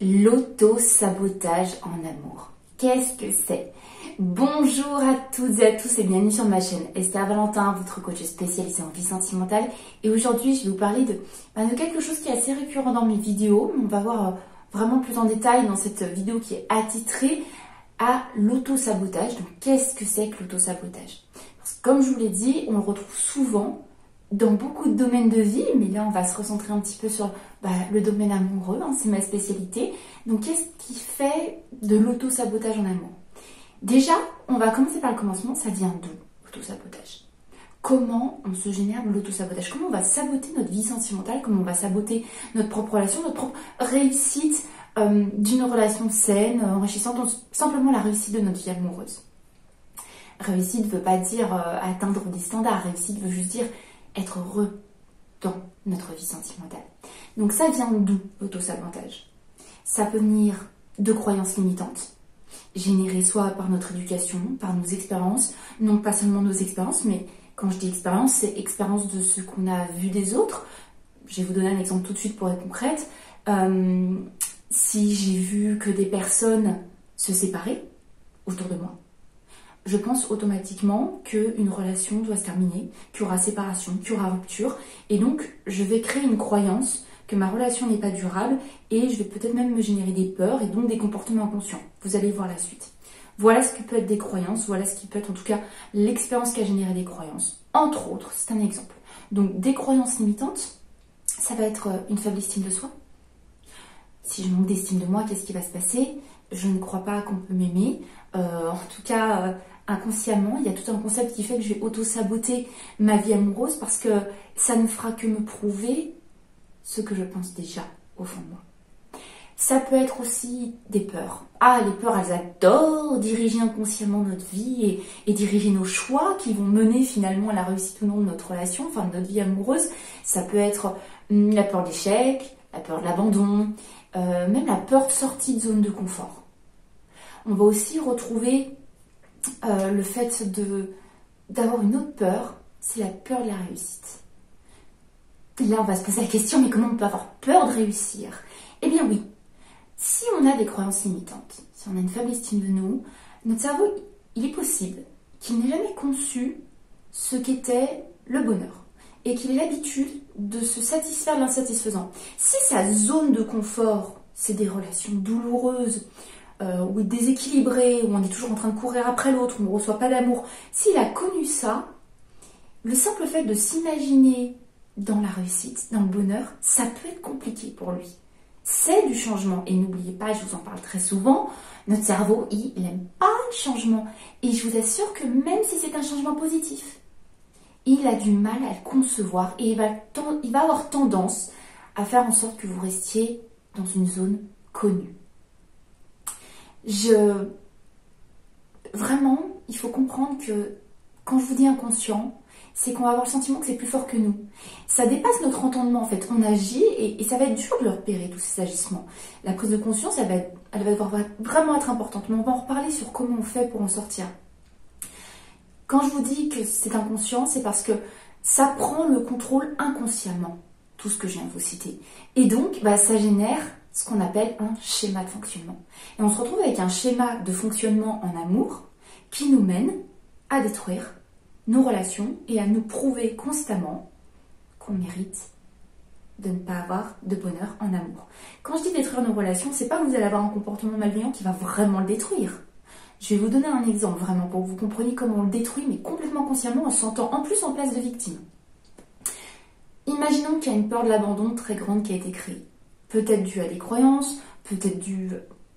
L'auto-sabotage en amour. Qu'est-ce que c'est? Bonjour à toutes et à tous et bienvenue sur ma chaîne Esther Valentin, votre coach spécialisé en vie sentimentale. Et aujourd'hui, je vais vous parler de quelque chose qui est assez récurrent dans mes vidéos. On va voir vraiment plus en détail dans cette vidéo qui est attitrée à l'auto-sabotage. Donc, qu'est-ce que c'est que l'auto-sabotage? Comme je vous l'ai dit, on le retrouve souvent dans beaucoup de domaines de vie, mais là on va se recentrer un petit peu sur le domaine amoureux, c'est ma spécialité. Donc qu'est-ce qui fait de l'auto-sabotage en amour? Déjà, on va commencer par le commencement, ça vient d'où l'auto-sabotage? Comment on se génère de l'auto-sabotage? Comment on va saboter notre vie sentimentale? Comment on va saboter notre propre relation, notre propre réussite d'une relation saine, enrichissante, donc simplement la réussite de notre vie amoureuse? Réussite ne veut pas dire atteindre des standards, réussite veut juste dire être heureux dans notre vie sentimentale. Donc ça vient d'où l'auto-sabotage? Ça peut venir de croyances limitantes, générées soit par notre éducation, par nos expériences, non pas seulement nos expériences, mais quand je dis expérience, c'est expérience de ce qu'on a vu des autres. Je vais vous donner un exemple tout de suite pour être concrète. Si j'ai vu que des personnes se séparaient autour de moi, je pense automatiquement qu'une relation doit se terminer, qu'il y aura séparation, qu'il y aura rupture. Et donc, je vais créer une croyance que ma relation n'est pas durable et je vais peut-être même me générer des peurs et donc des comportements inconscients. Vous allez voir la suite. Voilà ce qui peut être des croyances, voilà ce qui peut être en tout cas l'expérience qui a généré des croyances. Entre autres, c'est un exemple. Donc, des croyances limitantes, ça va être une faible estime de soi. Si je manque d'estime de moi, qu'est-ce qui va se passer? Je ne crois pas qu'on peut m'aimer. En tout cas, inconsciemment, il y a tout un concept qui fait que je vais auto-saboter ma vie amoureuse parce que ça ne fera que me prouver ce que je pense déjà au fond de moi. Ça peut être aussi des peurs. Les peurs, elles adorent diriger inconsciemment notre vie et diriger nos choix qui vont mener finalement à la réussite ou non de notre relation, enfin de notre vie amoureuse. Ça peut être la peur de l'échec, la peur de l'abandon, même la peur de sortie de zone de confort. On va aussi retrouver le fait d'avoir une autre peur, c'est la peur de la réussite. Là, on va se poser la question, mais comment on peut avoir peur de réussir? Eh bien oui, si on a des croyances limitantes, si on a une faible estime de nous, notre cerveau, il est possible qu'il n'ait jamais conçu ce qu'était le bonheur et qu'il ait l'habitude de se satisfaire de l'insatisfaisant. Si sa zone de confort, c'est des relations douloureuses, ou déséquilibré, où on est toujours en train de courir après l'autre, où on ne reçoit pas d'amour, s'il a connu ça, le simple fait de s'imaginer dans la réussite, dans le bonheur, ça peut être compliqué pour lui. C'est du changement. Et n'oubliez pas, je vous en parle très souvent, notre cerveau, il n'aime pas le changement. Et je vous assure que même si c'est un changement positif, il a du mal à le concevoir et il va avoir tendance à faire en sorte que vous restiez dans une zone connue. Vraiment, il faut comprendre que quand je vous dis inconscient, c'est qu'on va avoir le sentiment que c'est plus fort que nous. Ça dépasse notre entendement en fait. On agit et ça va être dur de le repérer, tous ces agissements. Elle prise de conscience, elle va devoir vraiment être importante. Mais on va en reparler sur comment on fait pour en sortir. Quand je vous dis que c'est inconscient, c'est parce que ça prend le contrôle inconsciemment, tout ce que je viens de vous citer. Et donc, ça génère ce qu'on appelle un schéma de fonctionnement. Et on se retrouve avec un schéma de fonctionnement en amour qui nous mène à détruire nos relations et à nous prouver constamment qu'on mérite de ne pas avoir de bonheur en amour. Quand je dis détruire nos relations, c'est pas que vous allez avoir un comportement malveillant qui va vraiment le détruire. Je vais vous donner un exemple vraiment pour que vous compreniez comment on le détruit, mais complètement consciemment en se sentant en plus en place de victime. Imaginons qu'il y a une peur de l'abandon très grande qui a été créée. Peut-être dû à des croyances, peut-être dû...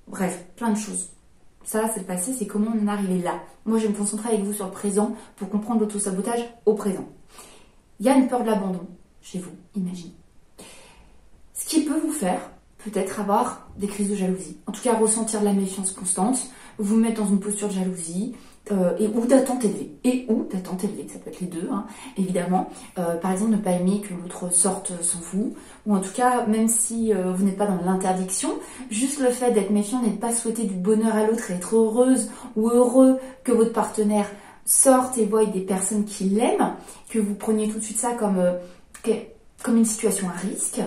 Bref, plein de choses. Ça, c'est le passé, c'est comment on en est arrivé là. Moi, je vais me concentrer avec vous sur le présent pour comprendre l'auto-sabotage au présent. Il y a une peur de l'abandon chez vous, imaginez. Ce qui peut vous faire, peut-être avoir des crises de jalousie. En tout cas, ressentir de la méfiance constante, vous mettre dans une posture de jalousie, ou d'attente élevée. Ça peut être les deux, évidemment. Par exemple, ne pas aimer que l'autre sorte sans vous, ou en tout cas, même si vous n'êtes pas dans l'interdiction, juste le fait d'être méfiant et de ne pas souhaiter du bonheur à l'autre et être heureuse ou heureux que votre partenaire sorte et voie des personnes qui l'aiment, que vous preniez tout de suite ça comme une situation à risque,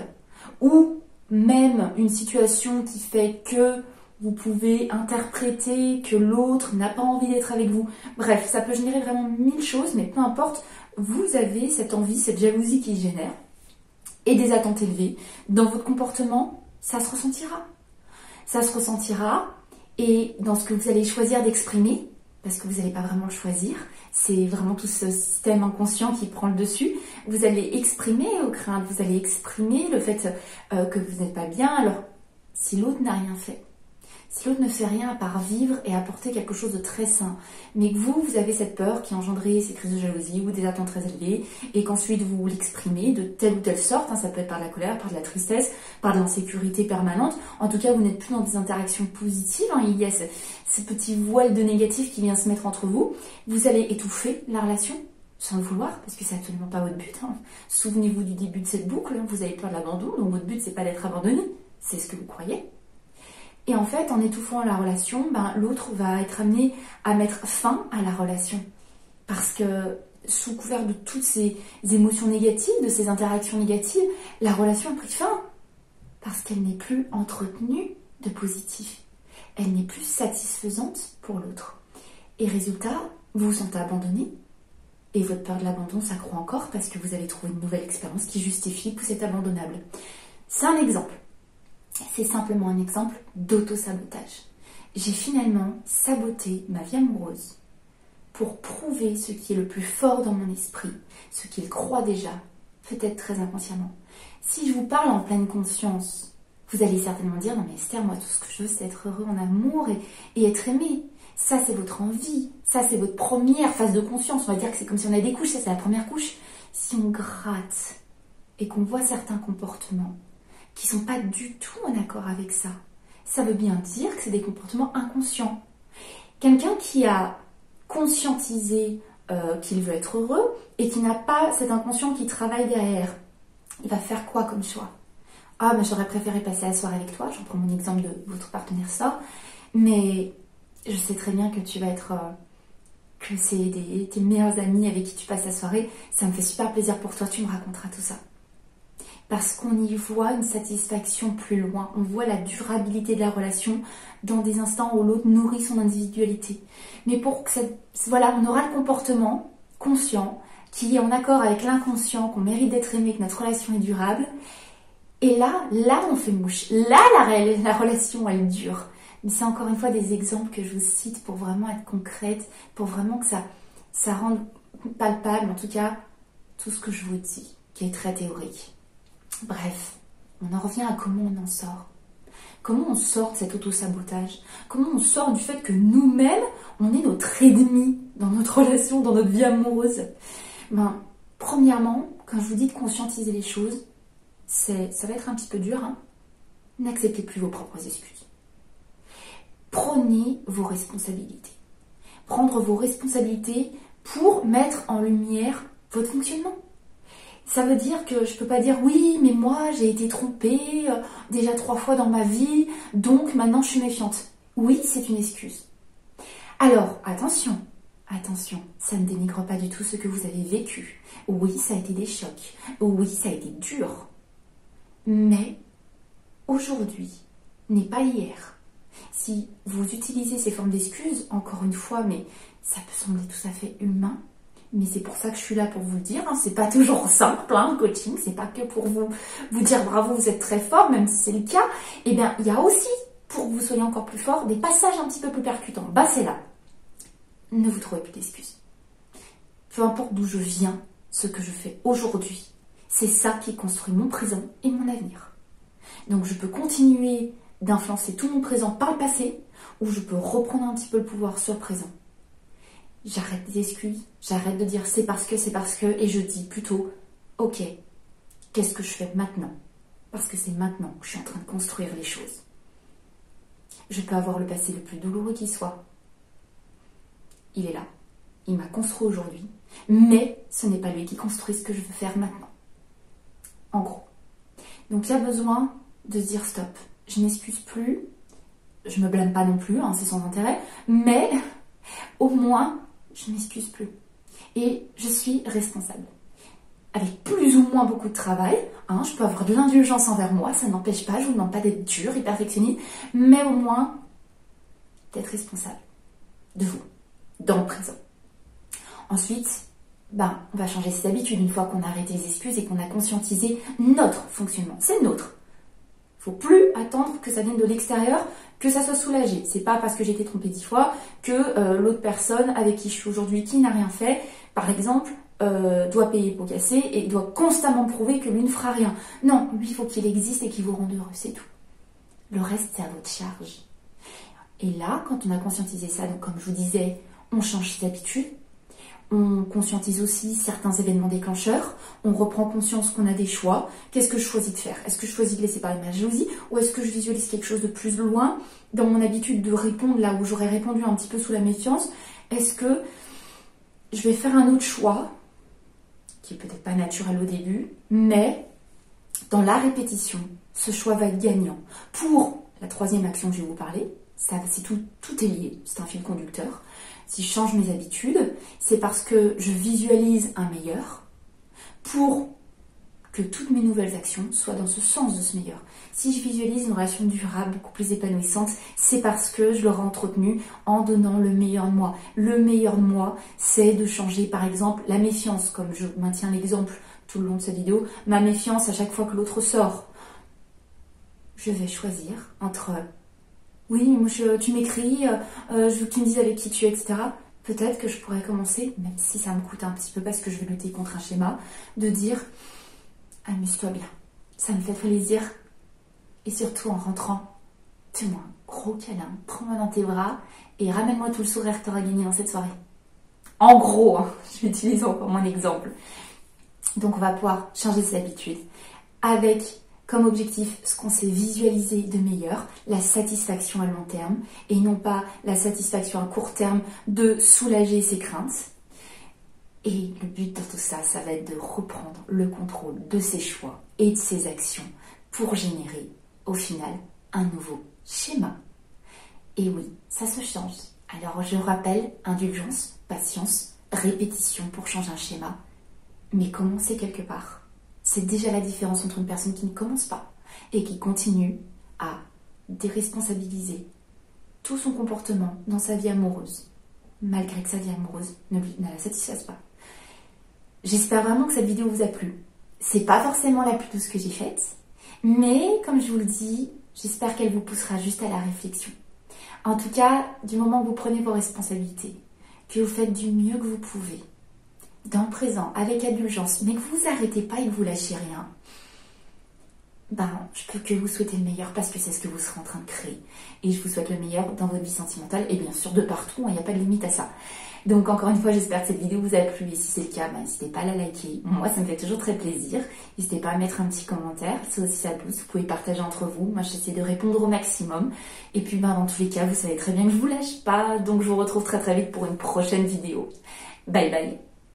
ou même une situation qui fait que vous pouvez interpréter que l'autre n'a pas envie d'être avec vous. Bref, ça peut générer vraiment 1000 choses, mais peu importe, vous avez cette envie, cette jalousie qui génère, et des attentes élevées. Dans votre comportement, ça se ressentira. Ça se ressentira, et dans ce que vous allez choisir d'exprimer, parce que vous n'allez pas vraiment le choisir, c'est vraiment tout ce système inconscient qui prend le dessus, vous allez exprimer vos craintes, vous allez exprimer le fait que vous n'êtes pas bien. Alors, si l'autre n'a rien fait, si l'autre ne fait rien à part vivre et apporter quelque chose de très sain, mais que vous avez cette peur qui engendrait ces crises de jalousie ou des attentes très élevées, et qu'ensuite vous l'exprimez de telle ou telle sorte, ça peut être par de la colère, par de la tristesse, par de l'insécurité permanente, en tout cas vous n'êtes plus dans des interactions positives, il y a ce petit voile de négatif qui vient se mettre entre vous, vous allez étouffer la relation, sans le vouloir, parce que c'est absolument pas votre but. Souvenez-vous du début de cette boucle, vous avez peur de l'abandon, donc votre but c'est pas d'être abandonné, c'est ce que vous croyez. Et en fait, en étouffant la relation, l'autre va être amené à mettre fin à la relation. Parce que sous couvert de toutes ces émotions négatives, de ces interactions négatives, la relation a pris fin. Parce qu'elle n'est plus entretenue de positif. Elle n'est plus satisfaisante pour l'autre. Et résultat, vous vous sentez abandonné. Et votre peur de l'abandon s'accroît encore parce que vous avez trouvé une nouvelle expérience qui justifie que vous êtes abandonnable. C'est un exemple. C'est simplement un exemple d'auto-sabotage. J'ai finalement saboté ma vie amoureuse pour prouver ce qui est le plus fort dans mon esprit, ce qu'il croit déjà, peut-être très inconsciemment. Si je vous parle en pleine conscience, vous allez certainement dire « Non mais Esther, moi tout ce que je veux c'est être heureux en amour et être aimé. » Ça c'est votre envie, ça c'est votre première phase de conscience. On va dire que c'est comme si on avait des couches, ça c'est la première couche. Si on gratte et qu'on voit certains comportements qui ne sont pas du tout en accord avec ça, ça veut bien dire que c'est des comportements inconscients. Quelqu'un qui a conscientisé qu'il veut être heureux et qui n'a pas cet inconscient qui travaille derrière, il va faire quoi comme choix? Ah, mais j'aurais préféré passer la soirée avec toi, je prends mon exemple de votre partenaire ça, mais je sais très bien que tu vas être... que c'est tes meilleurs amis avec qui tu passes la soirée, ça me fait super plaisir pour toi, tu me raconteras tout ça. Parce qu'on y voit une satisfaction plus loin, on voit la durabilité de la relation dans des instants où l'autre nourrit son individualité. Mais pour que voilà, on aura le comportement conscient qui est en accord avec l'inconscient, qu'on mérite d'être aimé, que notre relation est durable. Et là on fait mouche. Là, la relation, elle dure. Mais c'est encore une fois des exemples que je vous cite pour vraiment être concrète, pour vraiment que ça rende palpable, en tout cas, tout ce que je vous dis, qui est très théorique. Bref, on en revient à comment on en sort. Comment on sort de cet auto-sabotage? Comment on sort du fait que nous-mêmes, on est notre ennemi dans notre relation, dans notre vie amoureuse? Premièrement, quand je vous dis de conscientiser les choses, ça va être un petit peu dur. N'acceptez plus vos propres excuses. Prenez vos responsabilités. Prendre vos responsabilités pour mettre en lumière votre fonctionnement. Ça veut dire que je ne peux pas dire oui, mais moi j'ai été trompée déjà 3 fois dans ma vie, donc maintenant je suis méfiante. Oui, c'est une excuse. Alors, attention, ça ne dénigre pas du tout ce que vous avez vécu. Oui, ça a été des chocs. Oui, ça a été dur. Mais aujourd'hui n'est pas hier. Si vous utilisez ces formes d'excuses, encore une fois, mais ça peut sembler tout à fait humain, mais c'est pour ça que je suis là pour vous le dire. C'est pas toujours simple, le coaching, c'est pas que pour vous dire bravo, vous êtes très fort, même si c'est le cas. Eh bien, il y a aussi, pour que vous soyez encore plus fort, des passages un petit peu plus percutants. C'est là. Ne vous trouvez plus d'excuses. Peu importe d'où je viens, ce que je fais aujourd'hui, c'est ça qui construit mon présent et mon avenir. Donc je peux continuer d'influencer tout mon présent par le passé, ou je peux reprendre un petit peu le pouvoir sur le présent. J'arrête des excuses, j'arrête de dire c'est parce que, et je dis plutôt, ok, qu'est-ce que je fais maintenant? Parce que c'est maintenant que je suis en train de construire les choses. Je peux avoir le passé le plus douloureux qui soit. Il est là, il m'a construit aujourd'hui, mais ce n'est pas lui qui construit ce que je veux faire maintenant. En gros. Donc il y a besoin de se dire stop, je n'excuse plus, je me blâme pas non plus, c'est sans intérêt, mais au moins je m'excuse plus. Et je suis responsable. avec plus ou moins beaucoup de travail. Hein, je peux avoir de l'indulgence envers moi, ça n'empêche pas, je vous demande pas d'être dur et perfectionniste, mais au moins d'être responsable de vous, dans le présent. Ensuite, on va changer ses habitudes une fois qu'on a arrêté les excuses et qu'on a conscientisé notre fonctionnement. C'est nôtre. Il ne faut plus attendre que ça vienne de l'extérieur, que ça soit soulagé. C'est pas parce que j'ai été trompée 10 fois que l'autre personne avec qui je suis aujourd'hui, qui n'a rien fait, par exemple, doit payer pour casser et doit constamment prouver que lui ne fera rien. Non, lui, il faut qu'il existe et qu'il vous rende heureux, c'est tout. Le reste, c'est à votre charge. Et là, quand on a conscientisé ça, donc comme je vous disais, on change ses habitudes, on conscientise aussi certains événements déclencheurs, on reprend conscience qu'on a des choix. Qu'est-ce que je choisis de faire? Est-ce que je choisis de laisser parler ma jalousie ou est-ce que je visualise quelque chose de plus loin dans mon habitude de répondre là où j'aurais répondu un petit peu sous la méfiance? Est-ce que je vais faire un autre choix qui est peut-être pas naturel au début, mais dans la répétition, ce choix va être gagnant. Pour la troisième action que je vais vous parler, ça, c'est tout est lié, c'est un fil conducteur. Si je change mes habitudes, c'est parce que je visualise un meilleur pour que toutes mes nouvelles actions soient dans ce sens de ce meilleur. Si je visualise une relation durable, beaucoup plus épanouissante, c'est parce que je l'aurai entretenue en donnant le meilleur de moi. Le meilleur de moi, c'est de changer, par exemple, la méfiance, comme je maintiens l'exemple tout le long de cette vidéo, ma méfiance à chaque fois que l'autre sort. Je vais choisir entre oui, tu m'écris, je veux que tu me dises avec qui tu es, etc. Peut-être que je pourrais commencer, même si ça me coûte un petit peu parce que je vais lutter contre un schéma, de dire amuse-toi bien, ça me fait plaisir. Et surtout en rentrant, fais-moi un gros câlin, prends-moi dans tes bras et ramène-moi tout le sourire que tu auras gagné dans cette soirée. En gros, hein, je vais utiliser encore mon exemple. Donc on va pouvoir changer ses habitudes avec comme objectif ce qu'on s'est visualisé de meilleur, la satisfaction à long terme et non pas la satisfaction à court terme de soulager ses craintes. Et le but de tout ça, ça va être de reprendre le contrôle de ses choix et de ses actions pour générer au final un nouveau schéma. Et oui, ça se change. Alors je rappelle, indulgence, patience, répétition pour changer un schéma, mais commencer quelque part. C'est déjà la différence entre une personne qui ne commence pas et qui continue à déresponsabiliser tout son comportement dans sa vie amoureuse, malgré que sa vie amoureuse ne la satisfasse pas. J'espère vraiment que cette vidéo vous a plu. C'est pas forcément la plus douce que j'ai faite, mais comme je vous le dis, j'espère qu'elle vous poussera juste à la réflexion. En tout cas, du moment que vous prenez vos responsabilités, que vous faites du mieux que vous pouvez, dans le présent, avec indulgence, mais que vous arrêtez pas et que vous lâchez rien, je peux que vous souhaiter le meilleur parce que c'est ce que vous serez en train de créer. Et je vous souhaite le meilleur dans votre vie sentimentale et bien sûr de partout, il n'y a pas de limite à ça. Donc encore une fois, j'espère que cette vidéo vous a plu et si c'est le cas, n'hésitez pas à la liker. Moi, ça me fait toujours très plaisir. N'hésitez pas à mettre un petit commentaire, c'est aussi ça pousse. Vous pouvez partager entre vous. Moi, j'essaie de répondre au maximum. Et puis, dans tous les cas, vous savez très bien que je vous lâche pas. Donc, je vous retrouve très très vite pour une prochaine vidéo. Bye bye.